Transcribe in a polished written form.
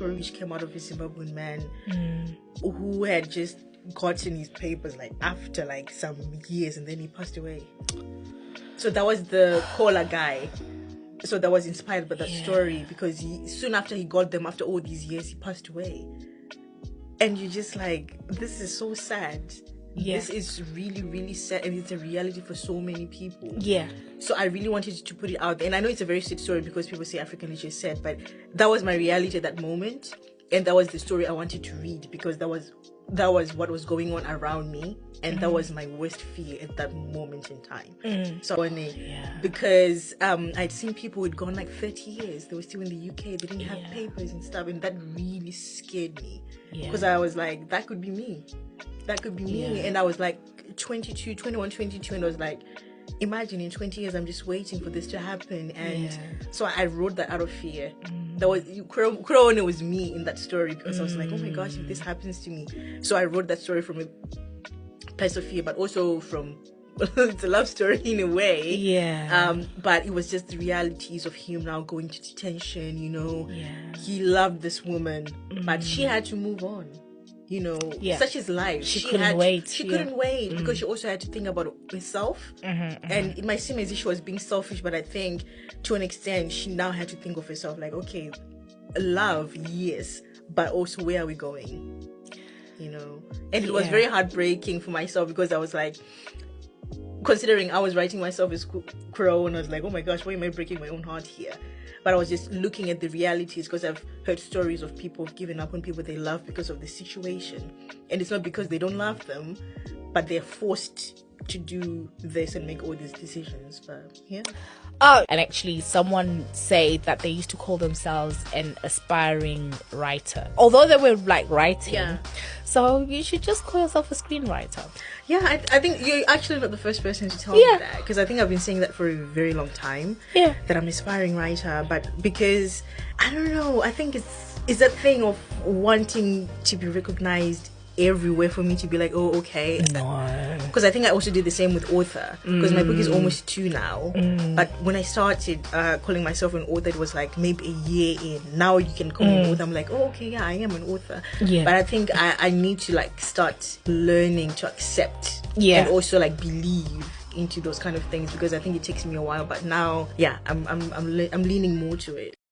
story which came out of a Zimbabwean man who had just gotten his papers like after like some years, and then he passed away. So that was the caller guy. So that was inspired by that story, because soon after he got them, after all these years, he passed away. And you're just like, this is so sad. Yeah. This is really, really sad, and it's a reality for so many people. Yeah. So I really wanted to put it out there. And I know it's a very sad story because people say African literature is sad, but that was my reality at that moment. And that was the story I wanted to read, because that was what was going on around me, and that was my worst fear at that moment in time. So because I'd seen people who'd gone like 30 years, they were still in the UK, they didn't have papers and stuff, and that really scared me, because I was like, that could be me. And I was like 21, 22, and I was like, imagine in 20 years I'm just waiting for this to happen. And so I wrote that out of fear. That was Corona was me in that story, because I was like, oh my gosh, if this happens to me. So I wrote that story from a place of fear, but also from it's a love story in a way. But it was just the realities of him now going to detention, you know. He loved this woman, but she had to move on. You know, such is life. She couldn't wait. She couldn't wait, because she also had to think about herself. And it might seem as if she was being selfish, but I think to an extent she now had to think of herself, like, okay, love, yes, but also where are we going? You know, and it was very heartbreaking for myself, because I was like, considering I was writing myself as Crow, and I was like, oh my gosh, why am I breaking my own heart here? But I was just looking at the realities, because I've heard stories of people giving up on people they love because of the situation. And it's not because they don't love them, but they're forced to do this and make all these decisions. But and actually someone said that they used to call themselves an aspiring writer, although they were like writing. So you should just call yourself a screenwriter. I think you're actually not the first person to tell me that, because I think I've been saying that for a very long time, that I'm an aspiring writer. But because I don't know, I think it's that thing of wanting to be recognized everywhere for me to be like, oh, okay. No. Because I think I also did the same with author, because my book is almost 2 now. But when I started calling myself an author, it was like maybe a year in. Now you can call me an author. I'm like, oh, okay, I am an author. But I think I need to like start learning to accept and also like believe into those kind of things, because I think it takes me a while. But now, I'm leaning more to it.